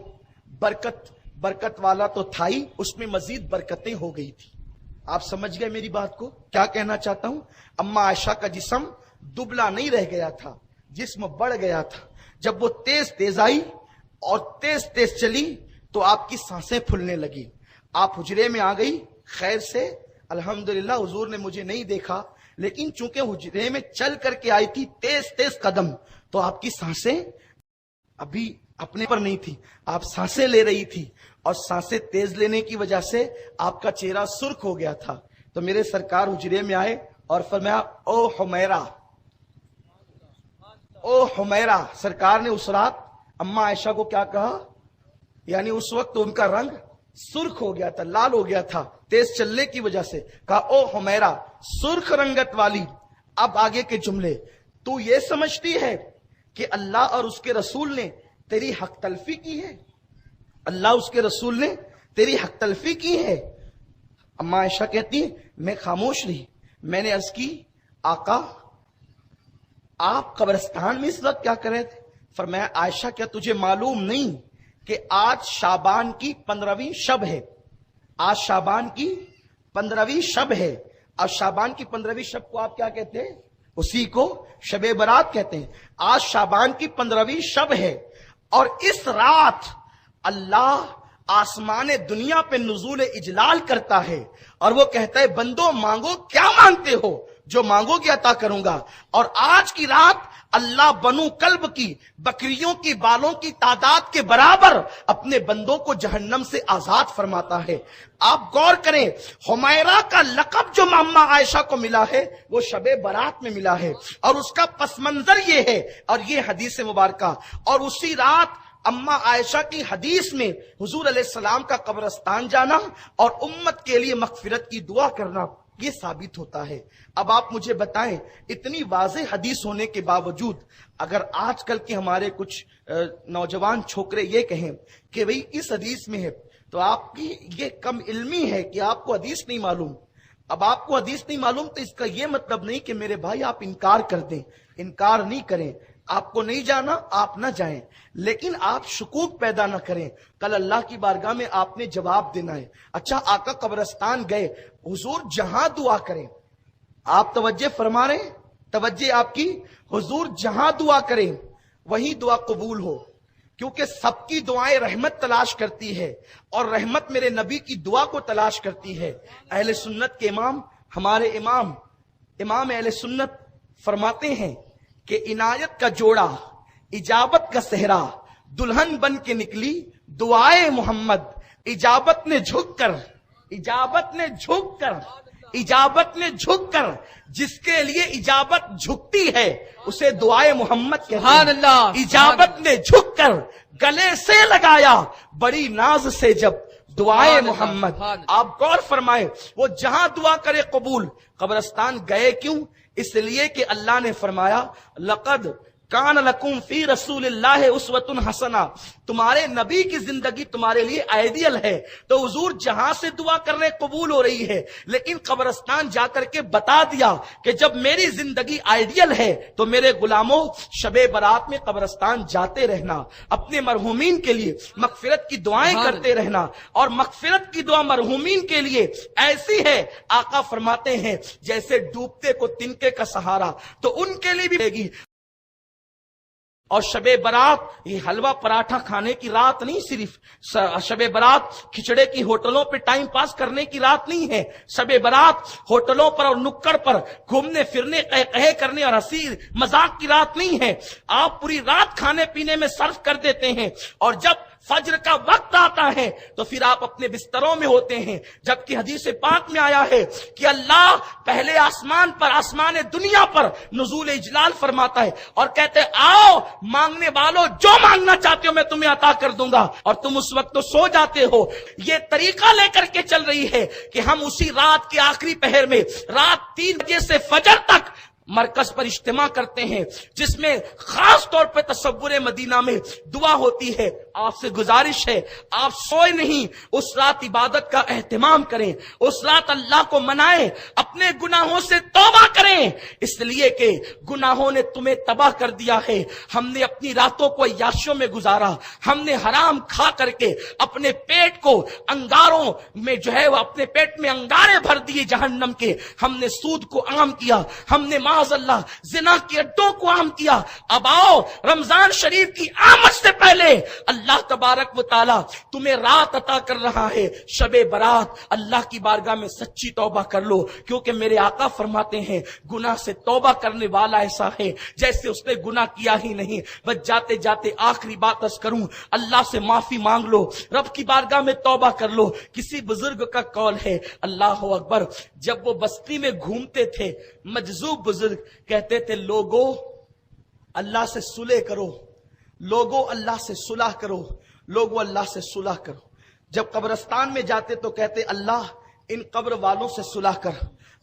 برکت والا تو تھا ہی، اس میں مزید برکتیں ہو گئی تھی۔ آپ سمجھ گئے میری بات کو؟ کیا کہنا چاہتا ہوں؟ اماں عائشہ کا جسم دبلا نہیں رہ گیا تھا، جسم بڑھ گیا تھا۔ جب وہ تیز تیز آئی اور تیز تیز چلی تو آپ کی سانسیں پھولنے لگی۔ آپ حجرے میں آ گئی خیر سے، الحمدللہ حضور نے مجھے نہیں دیکھا، لیکن چونکہ حجرے میں چل کر کے آئی تھی تیز تیز قدم، تو آپ کی سانسیں ابھی اپنے پر نہیں تھی، آپ سانسیں لے رہی تھی، اور سانسیں تیز لینے کی وجہ سے آپ کا چہرہ سرخ ہو گیا تھا۔ تو میرے سرکار حجرے میں آئے اور فرمایا او حمیرہ، او حمیرہ۔ سرکار نے اس رات اماں عائشہ کو کیا کہا؟ یعنی اس وقت ان کا رنگ سرخ ہو گیا تھا، لال ہو گیا تھا تیز چلنے کی وجہ سے، کہا او حمیرہ سرخ رنگت والی۔ اب آگے کے جملے، تو یہ سمجھتی ہے کہ اللہ اور اس کے رسول نے تیری حق تلفی کی ہے؟ اللہ اس کے رسول نے تیری حق تلفی کی ہے؟ اماں عائشہ کہتی ہیں میں خاموش رہی۔ میں نے عرض کی آقا آپ قبرستان میں اس وقت کیا کر رہے تھے؟ فرمایا عائشہ کیا تجھے معلوم نہیں کہ آج شعبان کی 15ویں شب ہے؟ آج شعبان کی 15ویں شب ہے، اور شعبان کی 15ویں شب کو آپ کیا کہتے ہیں؟ اسی کو شب برات کہتے ہیں۔ آج شعبان کی 15ویں شب ہے، اور اس رات اللہ آسمان دنیا پہ نزول اجلال کرتا ہے، اور وہ کہتا ہے بندو مانگو، کیا مانگتے ہو؟ جو مانگو گے عطا کروں گا۔ اور آج کی رات اللہ بنو کلب کی بکریوں کی بالوں کی تعداد کے برابر اپنے بندوں کو جہنم سے آزاد فرماتا ہے۔ آپ غور کریں، حمیرہ کا لقب جو اماں عائشہ کو ملا ہے وہ شب برات میں ملا ہے، اور اس کا پس منظر یہ ہے، اور یہ حدیث مبارکہ۔ اور اسی رات اماں عائشہ کی حدیث میں حضور علیہ السلام کا قبرستان جانا اور امت کے لیے مغفرت کی دعا کرنا، یہ ثابت ہوتا ہے۔ اب آپ مجھے بتائیں، اتنی واضح حدیث ہونے کے باوجود اگر آج کل کے ہمارے کچھ نوجوان چھوکرے یہ کہیں کہ بھئی اس حدیث میں ہے، تو آپ کی یہ کم علمی ہے کہ آپ کو حدیث نہیں معلوم۔ اب آپ کو حدیث نہیں معلوم تو اس کا یہ مطلب نہیں کہ میرے بھائی آپ انکار کر دیں، انکار نہیں کریں۔ آپ کو نہیں جانا آپ نہ جائیں، لیکن آپ شکوک پیدا نہ کریں۔ کل اللہ کی بارگاہ میں آپ نے جواب دینا ہے۔ اچھا آقا قبرستان گئے، حضور جہاں دعا کریں، آپ توجہ فرما رہے ہیں؟ توجہ آپ کی، حضور جہاں دعا کریں وہی دعا قبول ہو، کیونکہ سب کی دعائیں رحمت تلاش کرتی ہے، اور رحمت میرے نبی کی دعا کو تلاش کرتی ہے۔ اہل سنت کے امام، ہمارے امام اہل سنت فرماتے ہیں کہ عنایت کا جوڑا، اجابت کا صحرا، دلہن بن کے نکلی دعائے محمد، اجابت نے جھک کر جس کے لیے اجابت جھکتی ہے اسے دعائے محمد کہتے ہیں۔ اجابت نے جھک کر گلے سے لگایا بڑی ناز سے جب دعائے محمد۔ آپ غور فرمائیں، وہ جہاں دعا کرے قبول۔ قبرستان گئے کیوں؟ اس لیے کہ اللہ نے فرمایا لقد کان لکم فی رسول اللہ اسوۃ حسنہ، تمہارے نبی کی زندگی تمہارے لیے آئیڈیل ہے. تو حضور جہاں سے دعا کرنے قبول ہو رہی ہے، لیکن قبرستان جا کر کے بتا دیا کہ جب میری زندگی آئیڈیل ہے تو میرے غلاموں شب برات میں قبرستان جاتے رہنا، اپنے مرحومین کے لیے مغفرت کی دعائیں کرتے رہنا. اور مغفرت کی دعا مرحومین کے لیے ایسی ہے، آقا فرماتے ہیں جیسے ڈوبتے کو تنکے کا سہارا، تو ان کے لیے بھی رہے گی. اور شب برات یہ حلوہ پراٹھا کھانے کی رات نہیں، صرف شب برات کھچڑے کی ہوٹلوں پہ ٹائم پاس کرنے کی رات نہیں ہے. شب برات ہوٹلوں پر اور نکڑ پر گھومنے پھرنے قہقہے کرنے اور ہنسی مذاق کی رات نہیں ہے. آپ پوری رات کھانے پینے میں صرف کر دیتے ہیں، اور جب فجر کا وقت آتا ہے تو پھر آپ اپنے بستروں میں ہوتے ہیں. جبکہ حدیث پاک میں آیا ہے کہ اللہ پہلے آسمان پر، آسمان دنیا پر نزول اجلال فرماتا ہے اور کہتے آؤ مانگنے والوں، جو مانگنا چاہتے ہو میں تمہیں عطا کر دوں گا، اور تم اس وقت تو سو جاتے ہو. یہ طریقہ لے کر کے چل رہی ہے کہ ہم اسی رات کے آخری پہر میں رات 3 بجے سے فجر تک مرکز پر اجتماع کرتے ہیں، جس میں خاص طور پہ تصور مدینہ میں دعا ہوتی ہے. آپ سے گزارش ہے آپ سوئے نہیں، اس رات عبادت کا اہتمام کریں، اس رات اللہ کو منائیں، اپنے گناہوں سے توبہ کریں، اس لیے کہ گناہوں نے تمہیں تباہ کر دیا ہے. ہم نے اپنی راتوں کو عیاشیوں میں گزارا، ہم نے حرام کھا کر کے اپنے پیٹ کو انگاروں میں جو ہے وہ اپنے پیٹ میں انگارے بھر دیے جہنم کے. ہم نے سود کو عام کیا، ہم نے معاذ اللہ زنا کے اڈوں کو عام کیا. اب آؤ رمضان شریف کی آمد سے پہلے اللہ تبارک و تعالی تمہیں رات عطا کر رہا ہے، شب برات. اللہ کی بارگاہ میں سچی توبہ کر لو، کیونکہ میرے آقا فرماتے ہیں گناہ سے توبہ کرنے والا ایسا ہے جیسے اس نے گناہ کیا ہی نہیں. بس جاتے جاتے آخری بات عرض کروں، اللہ سے معافی مانگ لو، رب کی بارگاہ میں توبہ کر لو. کسی بزرگ کا قول ہے، اللہ اکبر، جب وہ بستی میں گھومتے تھے مجذوب بزرگ کہتے تھے لوگوں اللہ سے صلح کرو، لوگوں اللہ سے صلح کرو، لوگوں اللہ سے صلح کرو. جب قبرستان میں جاتے تو کہتے اللہ ان قبر والوں سے صلح کر،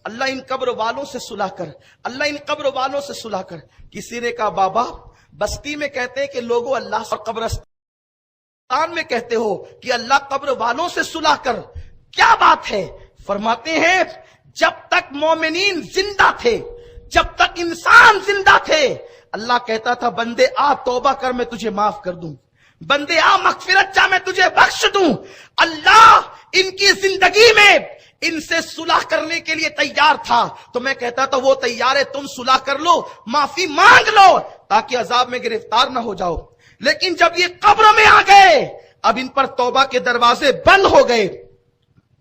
اللہ ان قبر والوں سے صلح کر، اللہ ان قبر والوں سے صلح کر. کسی نے کہا بابا بستی میں کہتے ہیں کہ لوگوں اللہ سے، اور قبرستان میں کہتے ہو کہ اللہ قبر والوں سے صلح کر، کیا بات ہے؟ فرماتے ہیں جب تک مومنین زندہ تھے، جب تک انسان زندہ تھے، اللہ کہتا تھا بندے آ توبہ کر میں تجھے معاف کر دوں، بندے آ مغفرت چاہ میں تجھے بخش دوں. اللہ ان کی زندگی میں ان سے صلح کرنے کے لیے تیار تھا، تو میں کہتا تھا وہ تیار ہے، تم صلح کر لو، معافی مانگ لو تاکہ عذاب میں گرفتار نہ ہو جاؤ. لیکن جب یہ قبر میں آ گئے، اب ان پر توبہ کے دروازے بند ہو گئے،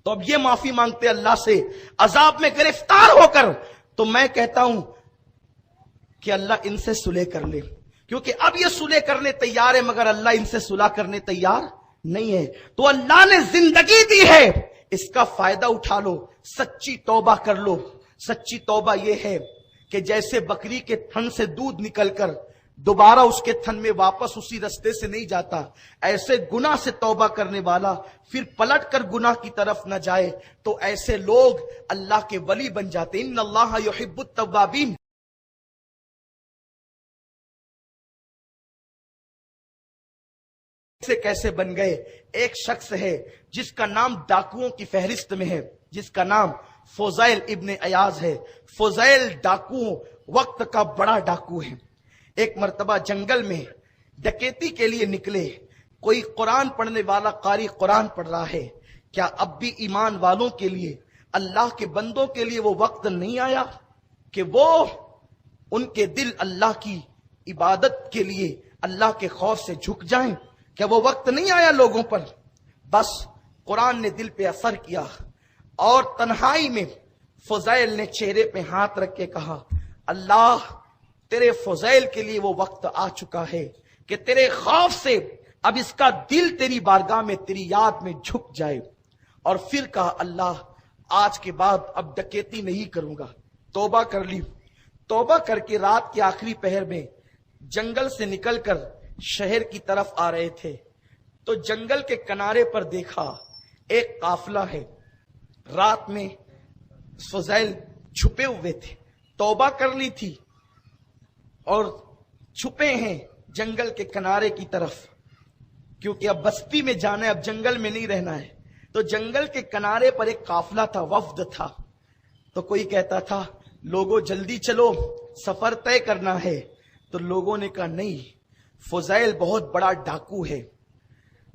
تو اب یہ معافی مانگتے اللہ سے عذاب میں گرفتار ہو کر. تو میں کہتا ہوں کہ اللہ ان سے صلح کر لے، کیونکہ اب یہ صلح کرنے تیار ہے، مگر اللہ ان سے صلح کرنے تیار نہیں ہے. تو اللہ نے زندگی دی ہے، اس کا فائدہ اٹھا لو، سچی توبہ کر لو. سچی توبہ یہ ہے کہ جیسے بکری کے تھن سے دودھ نکل کر دوبارہ اس کے تھن میں واپس اسی رستے سے نہیں جاتا، ایسے گناہ سے توبہ کرنے والا پھر پلٹ کر گناہ کی طرف نہ جائے، تو ایسے لوگ اللہ کے ولی بن جاتے. ان اللہ یحب التوابین. سے کیسے بن گئے؟ ایک شخص ہے جس کا نام ڈاکوؤں کی فہرست میں ہے، جس کا نام فضیل ابن عیاض ہے. فضیل ڈاکو وقت کا بڑا ڈاکو ہے. ایک مرتبہ جنگل میں ڈکیتی کے لیے نکلے. کوئی قرآن پڑھنے والا قاری قرآن پڑھ رہا ہے. کیا اب بھی ایمان والوں کے لیے، اللہ کے بندوں کے لیے وہ وقت نہیں آیا کہ وہ ان کے دل اللہ کی عبادت کے لیے، اللہ کے خوف سے جھک جائیں؟ کیا وہ وقت نہیں آیا لوگوں پر؟ بس قرآن نے دل پہ اثر کیا، اور تنہائی میں فضیل نے چہرے پہ ہاتھ رکھ کے کہا اللہ تیرے فضیل کے لیے وہ وقت آ چکا ہے کہ تیرے خوف سے اب اس کا دل تیری بارگاہ میں تیری یاد میں جھک جائے. اور پھر کہا اللہ آج کے بعد اب ڈکیتی نہیں کروں گا. توبہ کر لی. توبہ کر کے رات کے آخری پہر میں جنگل سے نکل کر شہر کی طرف آ رہے تھے تو جنگل کے کنارے پر دیکھا ایک قافلہ ہے. رات میں فضیل چھپے ہوئے تھے، توبہ کر لی تھی اور چھپے ہیں جنگل کے کنارے کی طرف، کیونکہ اب بستی میں جانا ہے، اب جنگل میں نہیں رہنا ہے۔ تو جنگل کے کنارے پر ایک قافلہ تھا، وفد تھا۔ تو کوئی کہتا تھا لوگوں جلدی چلو، سفر طے کرنا ہے۔ تو لوگوں نے کہا نہیں، فضیل بہت بڑا ڈاکو ہے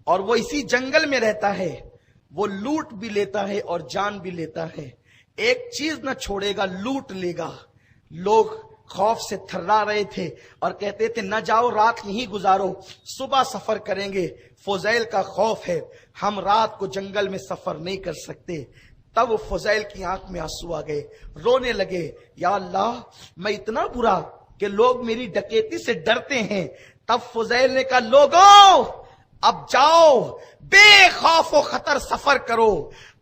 اور وہ اسی جنگل میں رہتا ہے، وہ لوٹ بھی لیتا ہے اور جان بھی لیتا ہے، ایک چیز نہ چھوڑے گا، لوٹ لے گا۔ لوگ خوف سے تھرا رہے تھے اور کہتے تھے نہ جاؤ، رات یہیں گزارو، صبح سفر کریں گے۔ فضیل کا خوف ہے، ہم رات کو جنگل میں سفر نہیں کر سکتے۔ تب فضیل کی آنکھ میں آنسو آ گئے، رونے لگے، یا اللہ میں اتنا برا کہ لوگ میری ڈکیتی سے ڈرتے ہیں۔ تب فضیل نے کہا لوگوں اب جاؤ، بے خوف و خطر سفر کرو۔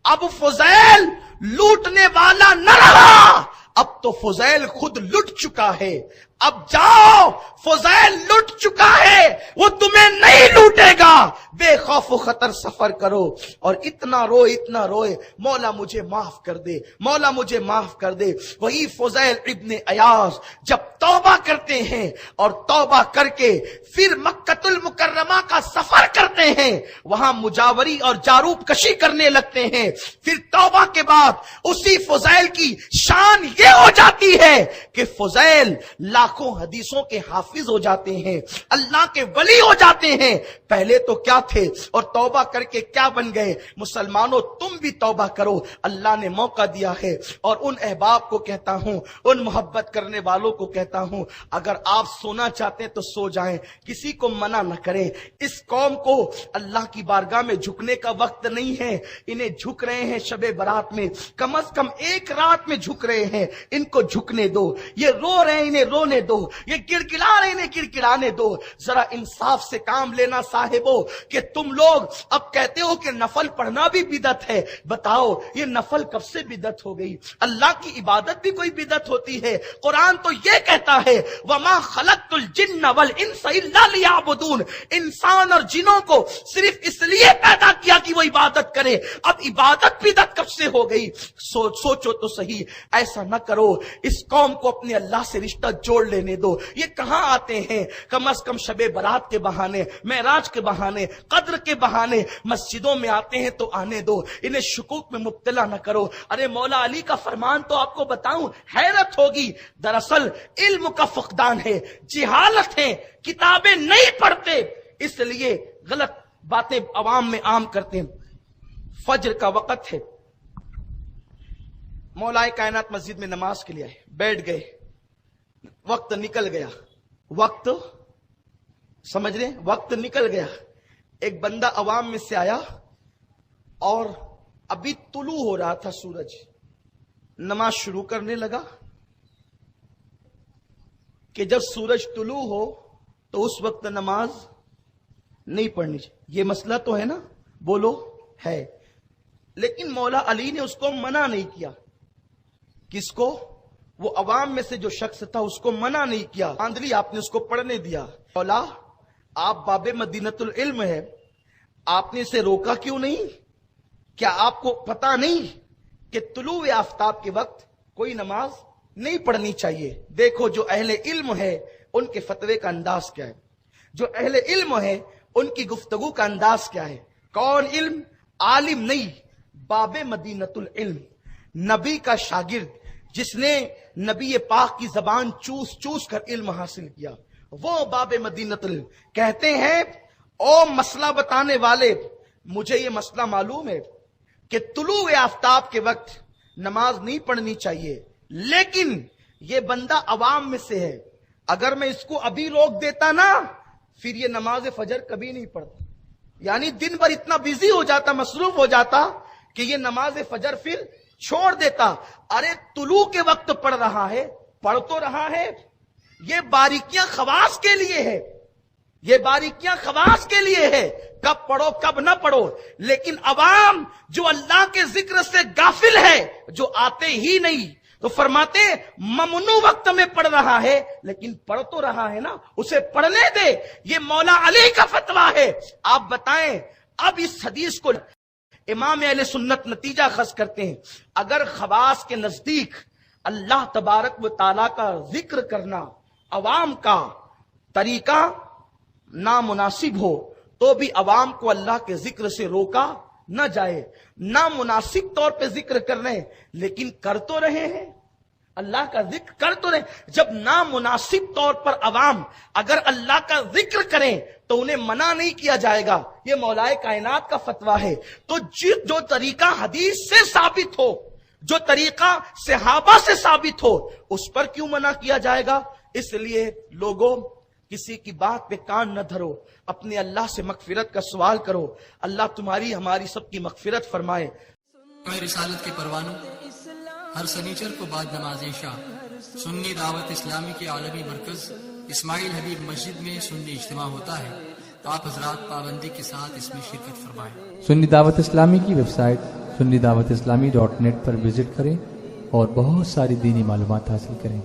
اب فضیل لوٹنے والا نہ رہا، اب تو فضیل خود لٹ چکا ہے۔ اب جاؤ، فضیل لٹ چکا ہے، وہ تمہیں نہیں لوٹے گا، بے خوف و خطر سفر کرو۔ اور اتنا روئے مولا مجھے معاف کر دے، مولا مجھے معاف کر دے۔ وہی فضیل ابن ایاز جب توبہ کرتے ہیں اور توبہ کر کے پھر مکہ المکرمہ کا سفر کرتے ہیں، وہاں مجاوری اور جاروب کشی کرنے لگتے ہیں، پھر توبہ کے بعد اسی فضیل کی شان یہ ہو جاتی ہے کہ فضیل لاکھوں حدیثوں کے حافظ ہو جاتے ہیں، اللہ کے ولی ہو جاتے ہیں۔ پہلے تو کیا تھے اور توبہ کر کے کیا بن گئے؟ مسلمانوں تم بھی توبہ کرو، اللہ نے موقع دیا ہے۔ اور ان احباب کو کہتا ہوں، ان محبت کرنے والوں کو کہتا ہوں، اگر آپ سونا چاہتے ہیں تو سو جائیں، کسی کو منع نہ کریں۔ اس قوم کو اللہ کی بارگاہ میں جھکنے کا وقت نہیں ہے، انہیں جھک رہے ہیں شب برات میں، کم از کم ایک رات میں جھک رہے ہیں، ان کو جھکنے دو۔ یہ رو رہے ہیں، انہیں رونے دو، یہ گڑگڑا رہے ہیں، انہیں گڑگڑانے دو۔ ذرا انصاف سے کام لینا صاحبو، کہ تم لوگ اب کہتے ہو کہ نفل پڑھنا بھی بدعت ہے۔ بتاؤ یہ نفل کب سے بدعت ہو گئی؟ اللہ کی عبادت بھی کوئی بدعت ہوتی ہے؟ قرآن تو یہ کہتا ہے وَمَا خَلَقْتُ الْجِنَّ وَالْإِنسَ إِلَّا لِيَعْبُدُونَ، انسان اور جنوں کو صرف اس لیے پیدا کیا کہ وہ عبادت کرے۔ اب عبادت بدعت کب سے ہو گئی؟ سوچو تو صحیح، ایسا نہ کرو، اس قوم کو اپنے اللہ سے رشتہ جوڑ لینے دو۔ یہ کہاں آتے ہیں؟ کم از کم شب برات کے بہانے، معراج کے بہانے، قدر کے بہانے مسجدوں میں آتے ہیں تو آنے دو، انہیں شکوک میں مبتلا نہ کرو۔ ارے مولا علی کا فرمان تو آپ کو بتاؤں، حیرت ہوگی، دراصل علم کا فقدان ہے، جہالت ہے، کتابیں نہیں پڑھتے، اس لیے غلط باتیں عوام میں عام کرتے ہیں۔ فجر کا وقت ہے، مولا کائنات مسجد میں نماز کے لیے آئے، بیٹھ گئے، وقت نکل گیا، وقت سمجھ رہے ہیں، وقت نکل گیا۔ ایک بندہ عوام میں سے آیا اور ابھی طلوع ہو رہا تھا سورج، نماز شروع کرنے لگا کہ جب سورج طلوع ہو تو اس وقت نماز نہیں پڑھنی چاہیے۔ یہ مسئلہ تو ہے نا، بولو ہے، لیکن مولا علی نے اس کو منع نہیں کیا۔ کس کو؟ وہ عوام میں سے جو شخص تھا اس کو منع نہیں کیا، باندھلی آپ نے اس کو پڑھنے دیا۔ مولا آپ باب مدینۃ العلم ہے، آپ نے اسے روکا کیوں نہیں؟ کیا آپ کو پتا نہیں کہ طلوع آفتاب کے وقت کوئی نماز نہیں پڑھنی چاہیے؟ دیکھو جو اہل علم ہے ان کے فتوے کا انداز کیا ہے، جو اہل علم ہے ان کی گفتگو کا انداز کیا ہے۔ کون علم؟ عالم نہیں، باب مدینۃ العلم، نبی کا شاگرد جس نے نبی پاک کی زبان چوس چوس کر علم حاصل کیا، وہ باب مدینۃ العلم کہتے ہیں۔ او مسئلہ بتانے والے، مجھے یہ مسئلہ معلوم ہے کہ طلوع آفتاب کے وقت نماز نہیں پڑھنی چاہیے، لیکن یہ بندہ عوام میں سے ہے، اگر میں اس کو ابھی روک دیتا نا پھر یہ نماز فجر کبھی نہیں پڑھتا، یعنی دن بھر اتنا بزی ہو جاتا، مصروف ہو جاتا کہ یہ نماز فجر پھر چھوڑ دیتا۔ ارے طلوع کے وقت پڑھ رہا ہے، پڑھ تو رہا ہے، یہ باریکیاں خواص کے لیے ہے، یہ باریکیاں خواص کے لیے ہے، کب پڑھو کب نہ پڑھو۔ لیکن عوام جو اللہ کے ذکر سے غافل ہے، جو آتے ہی نہیں، تو فرماتے ممنوع وقت میں پڑھ رہا ہے لیکن پڑھ تو رہا ہے نا، اسے پڑھنے دے۔ یہ مولا علی کا فتویٰ ہے۔ آپ بتائیں، اب اس حدیث کو امام اہل سنت نتیجہ خاص کرتے ہیں، اگر خواص کے نزدیک اللہ تبارک و تعالیٰ کا ذکر کرنا عوام کا طریقہ نامناسب ہو تو بھی عوام کو اللہ کے ذکر سے روکا نہ جائے. نامناسب طور پہ ذکر کر رہے ہیں لیکن کر تو رہے ہیں, اللہ کا ذکر کر تو رہے. جب نامناسب طور پر عوام اگر اللہ کا ذکر کریں تو انہیں منع نہیں کیا جائے گا. یہ مولائے کائنات کا فتویٰ ہے. تو جو طریقہ حدیث سے ثابت ہو, جو طریقہ صحابہ سے ثابت ہو, اس پر کیوں منع کیا جائے گا؟ اس لیے لوگوں کسی کی بات پہ کان نہ دھرو, اپنے اللہ سے مغفرت کا سوال کرو. اللہ تمہاری ہماری سب کی مغفرت فرمائے. رسالت کے پروانوں, ہر سنیچر کو بعد نماز عشاء سنی دعوت اسلامی کے عالمی مرکز اسماعیل حبیب مسجد میں سنی اجتماع ہوتا ہے. آپ حضرات پابندی کے ساتھ اس میں شرکت فرمائیں. سنی دعوت اسلامی کی web site sunni dawat islami.net پر وزٹ کریں اور بہت ساری دینی معلومات حاصل کریں.